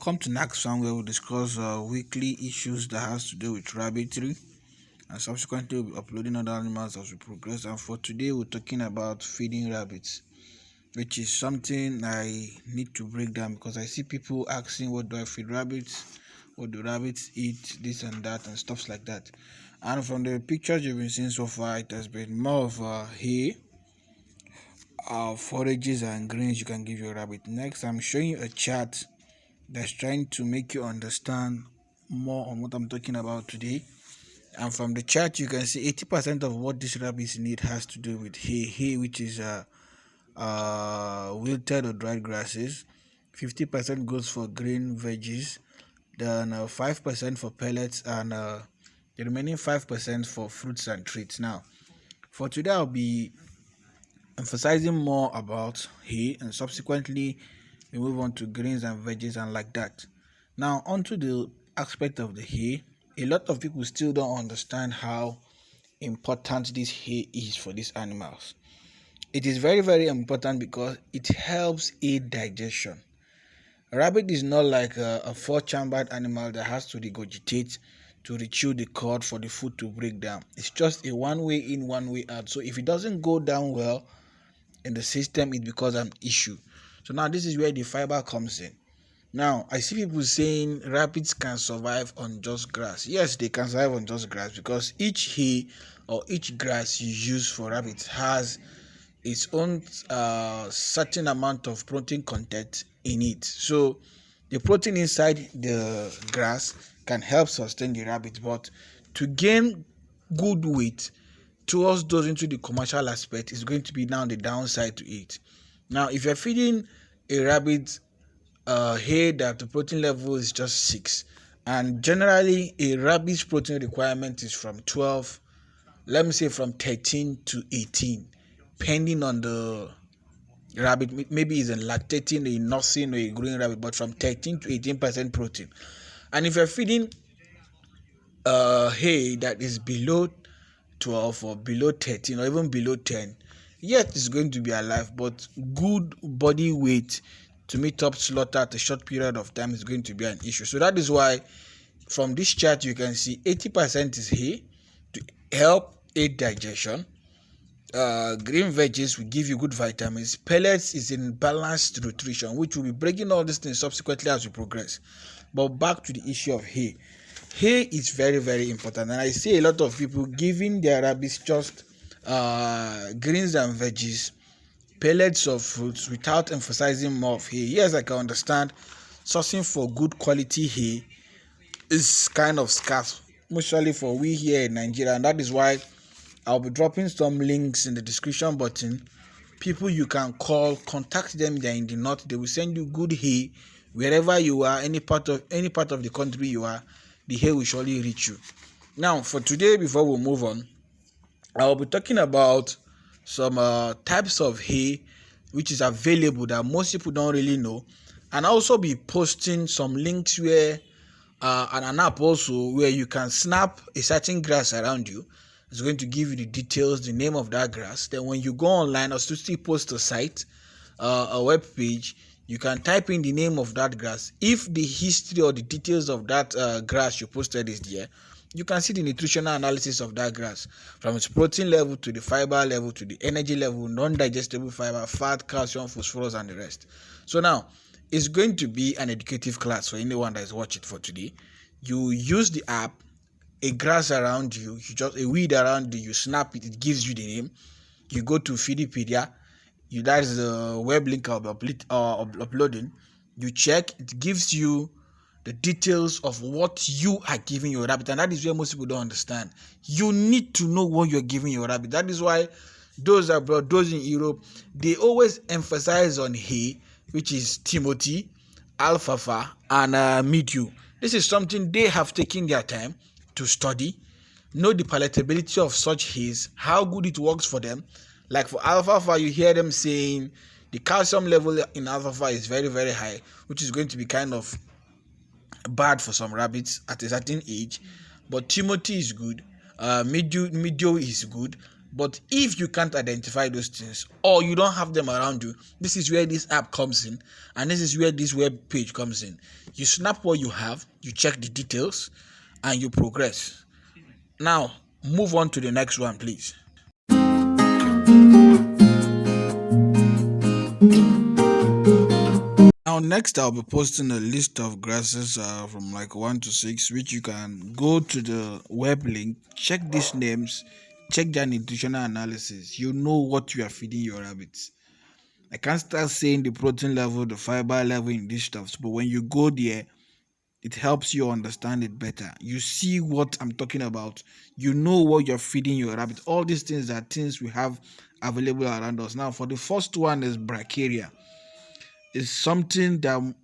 Welcome to next one where we'll discuss weekly issues that has to do with rabbitry, and subsequently we'll be uploading other animals as we progress. And for today we're talking about feeding rabbits, which is something I need to break down because I see people asking, what do I feed rabbits, what do rabbits eat, this and that and stuff like that. And from the pictures you've been seeing so far, it has been more of hay, forages and greens you can give your rabbit. Next, I'm showing you a chart that's trying to make you understand more on what I'm talking about today. And from the chart, you can see 80% of what these rabbits need has to do with hay, which is wilted or dried grasses. 50% goes for green veggies, then 5% for pellets, and the remaining 5% for fruits and treats. Now, for today, I'll be emphasizing more about hay, and subsequently we move on to greens and veggies and like that. Now, onto the aspect of the hay. A lot of people still don't understand how important this hay is for these animals. It is very, very important because it helps aid digestion. A rabbit is not like a four-chambered animal that has to regurgitate to rechew the cord for the food to break down. It's just a one way in, one way out. So if it doesn't go down well in the system, it becomes an issue. So now this is where the fiber comes in. Now, I see people saying rabbits can survive on just grass. Yes, they can survive on just grass because each hay or each grass you use for rabbits has its own certain amount of protein content in it. So the protein inside the grass can help sustain the rabbit, but to gain good weight towards those into the commercial aspect is going to be now the downside to it. Now, if you're feeding a rabbit hay that the protein level is just 6, and generally a rabbit's protein requirement is from 12, let me say from 13 to 18, depending on the rabbit. Maybe it's a lactating, a nursing, or a growing rabbit, but from 13 to 18% protein. And if you're feeding hay that is below 12 or below 13 or even below 10, yet it's going to be alive, but good body weight to meet up slaughter at a short period of time is going to be an issue. So that is why from this chart you can see 80% is hay to help aid digestion. Green veggies will give you good vitamins. Pellets is in balanced nutrition, which will be breaking all these things subsequently as we progress. But back to the issue of hay. Hay is very, very important, and I see a lot of people giving their rabbits just greens and veggies, pellets of fruits, without emphasizing more of hay. Yes, I can understand sourcing for good quality hay is kind of scarce, mostly for we here in Nigeria, and that is why I'll be dropping some links in the description button. People you can call, contact them. They're in the north. They will send you good hay wherever you are, any part of the country you are. The hay will surely reach you. Now, for today, before we move on, I will be talking about some types of hay which is available that most people don't really know, and I'll also be posting some links where and an app also where you can snap a certain grass around you. It's going to give you the details, the name of that grass. Then when you go online or still post a site, a web page, you can type in the name of that grass. If the history or the details of that grass you posted is there, you can see the nutritional analysis of that grass, from its protein level to the fiber level to the energy level, non-digestible fiber, fat, calcium, phosphorus, and the rest. So now, it's going to be an educative class for anyone that is watching for today. You use the app, a grass around you, just a weed around you, you snap it, it gives you the name. You go to Feedipedia, that is the web link I'll be uploading. You check, it gives you the details of what you are giving your rabbit, and that is where most people don't understand. You need to know what you're giving your rabbit. That is why those abroad, those in Europe, they always emphasize on hay, which is Timothy, alfalfa, and medium. This is something they have taken their time to study, know the palatability of such hays, how good it works for them. Like for alfalfa, you hear them saying the calcium level in alfalfa is very, very high, which is going to be kind of bad for some rabbits at a certain age. But Timothy is good, Medio is good, But if you can't identify those things or you don't have them around you, this is where this app comes in, and this is where this web page comes in. You snap what you have, you check the details, and you progress. Now, move on to the next one, please. Now, next, I'll be posting a list of grasses from like 1 to 6, which you can go to the web link, check these names, check their nutritional analysis. You know what you are feeding your rabbits. I can't start saying the protein level, the fiber level in these stuffs, but when you go there, it helps you understand it better. You see what I'm talking about. You know what you're feeding your rabbit. All these things are things we have available around us. Now, for the first one is bracharia. It's something that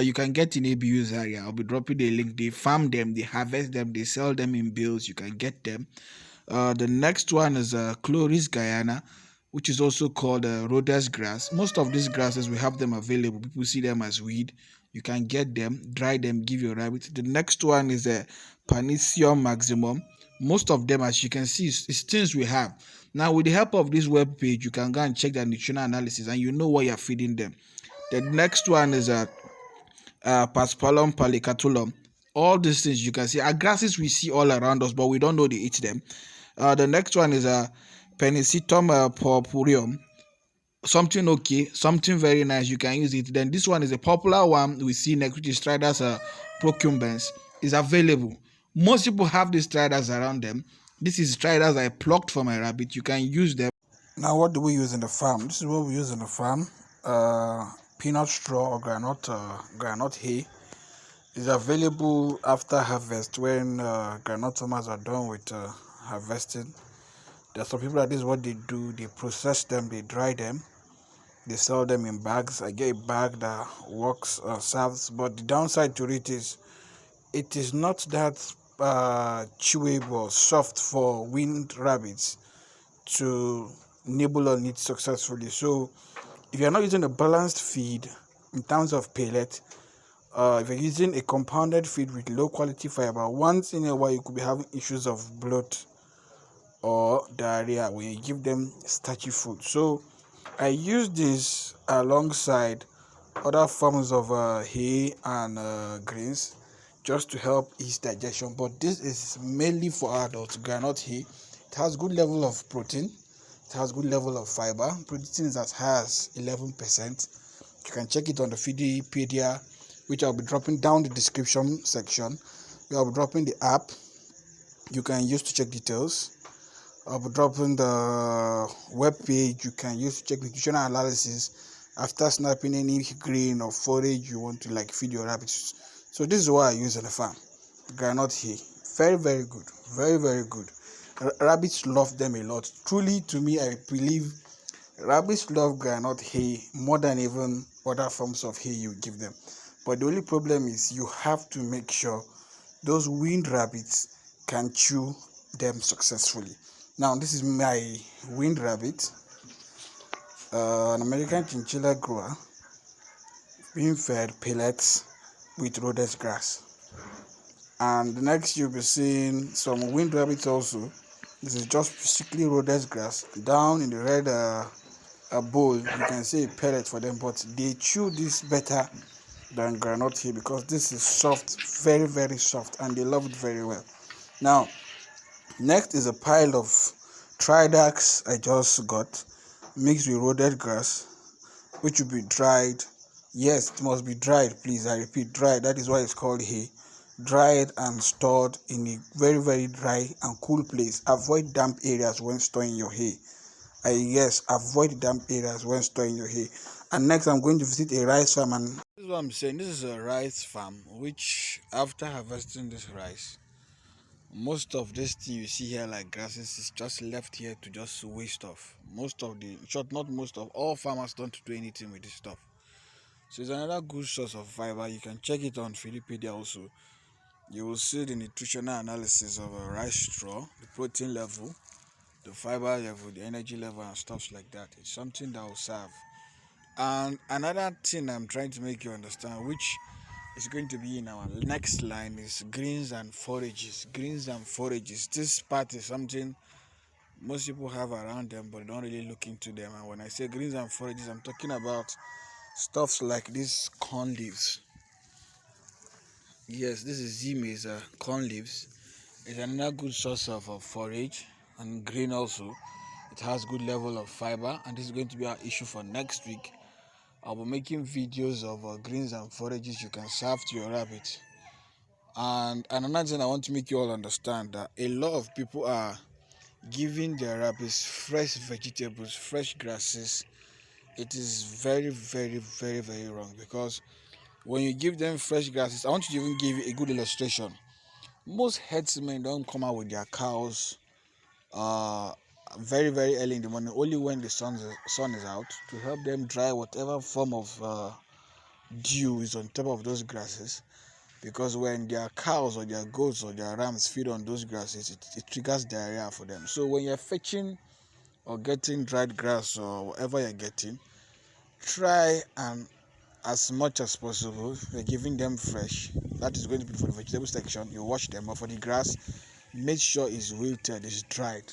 you can get in ABU's area. I'll be dropping the link. They farm them, they harvest them, they sell them in bales. You can get them. The next one is Chloris guyana, which is also called Rhodes grass. Most of these grasses, we have them available. People see them as weed. You can get them, dry them, give your rabbit. The next one is Panicium maximum. Most of them, as you can see, is things we have. Now, with the help of this web page, you can go and check the nutritional analysis and you know what you're feeding them. The next one is Paspalum palicatulum. All these things you can see are grasses we see all around us, but we don't know they eat them. The next one is Penicitum purpureum. Something okay, something very nice. You can use it. Then this one is a popular one we see next, which is Striders procumbens. Is available. Most people have these striders around them. This is striders I plucked from a rabbit. You can use them. Now, what do we use in the farm? This is what we use in the farm. Peanut straw or granite hay is available after harvest when granite farmers are done with harvesting. There are some people that this is what they do. They process them, they dry them, they sell them in bags. I get a bag that works, serves, but the downside to it is not that chewable or soft for winged rabbits to nibble on it successfully. So if you're not using a balanced feed in terms of pellet, if you're using a compounded feed with low quality fiber, once in a while you could be having issues of bloat or diarrhea when you give them starchy food. So I use this alongside other forms of hay and grains just to help ease digestion. But this is mainly for adults. Granite hay, it has good level of protein, it has good level of fiber. Protein is as high as 11%. You can check it on the Feedipedia, which I'll be dropping down the description section. I'll be dropping the app you can use to check details. I'll be dropping the web page you can use to check nutritional analysis after snapping any grain or forage you want to like feed your rabbits. So this is what I use in the farm. Granite hay, very very good, very very good. Rabbits love them a lot. Truly, to me, I believe rabbits love granite hay more than even other forms of hay you give them. But the only problem is you have to make sure those winged rabbits can chew them successfully. Now, this is my winged rabbit, an American chinchilla grower, being fed pellets with Rhodes grass. And next, you'll be seeing some winged rabbits also. This is just strictly Rhodes grass. Down in the red bowl, you can see a pellet for them, but they chew this better than granite hay because this is soft, very very soft, and they love it very well. Now, next is a pile of Tridax I just got mixed with Rhodes grass, which will be dried. Yes, it must be dried, please. I repeat, dried. That is why it's called hay. Dried and stored in a very very dry and cool place. Avoid damp areas when storing your hay. Yes, avoid damp areas when storing your hay. And next, I'm going to visit a rice farm, and this is what I'm saying. This is a rice farm, which after harvesting this rice, most of this thing you see here like grasses is just left here to just waste off. Most of the, in short, not most of, all farmers don't do anything with this stuff. So it's another good source of fiber. You can check it on Feedipedia also. You will see the nutritional analysis of a rice straw, the protein level, the fiber level, the energy level, and stuff like that. It's something that will serve. And another thing I'm trying to make you understand, which is going to be in our next line, is greens and forages. Greens and forages. This part is something most people have around them, but don't really look into them. And when I say greens and forages, I'm talking about stuffs like these corn leaves. Yes, this is Z corn leaves. It's another good source of forage and green also. It has good level of fiber, and this is going to be our issue for next week. I'll be making videos of greens and forages you can serve to your rabbit. And another thing I want to make you all understand that a lot of people are giving their rabbits fresh vegetables, fresh grasses. It is very, very, very, very wrong, because when you give them fresh grasses, I want you to even give a good illustration. Most herdsmen don't come out with their cows uh very, very early in the morning, only when the sun is out, to help them dry whatever form of dew is on top of those grasses. Because when their cows or their goats or their rams feed on those grasses, it triggers diarrhea for them. So when you're fetching or getting dried grass or whatever you're getting, try and as much as possible you're giving them fresh. That is going to be for the vegetable section. You wash them, but for the grass, make sure it's wilted, it's dried,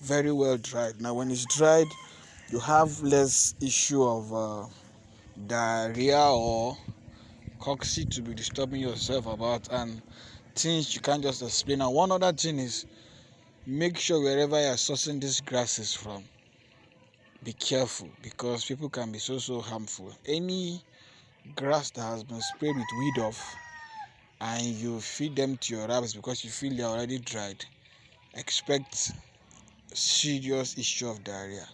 very well dried. Now when it's dried, you have less issue of diarrhea or cocci to be disturbing yourself about, and things you can't just explain. And one other thing is, make sure wherever you're sourcing these grasses from, be careful, because people can be so harmful. Any grass that has been sprayed with weed off and you feed them to your rabbits because you feel they're already dried, expect serious issue of diarrhea.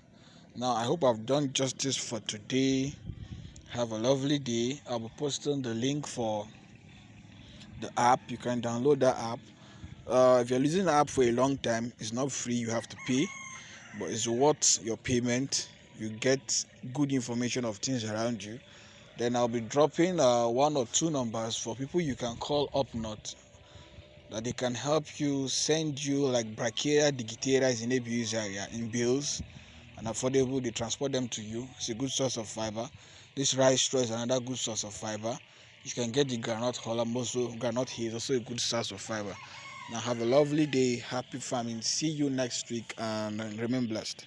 Now I hope I've done justice for today. Have a lovely day. I'll be posting the link for the app. You can download that app. If you're using the app for a long time, it's not free, you have to pay, but it's worth your payment. You get good information of things around you. Then I'll be dropping one or two numbers for people you can call up north, that they can help you, send you like Brachyria digitata is in abuse area in bills and affordable. They transport them to you. It's a good source of fiber. This rice straw is another good source of fiber. You can get the granite hull, also granite hay is also a good source of fiber. Now have a lovely day, happy farming. See you next week, and remain blessed.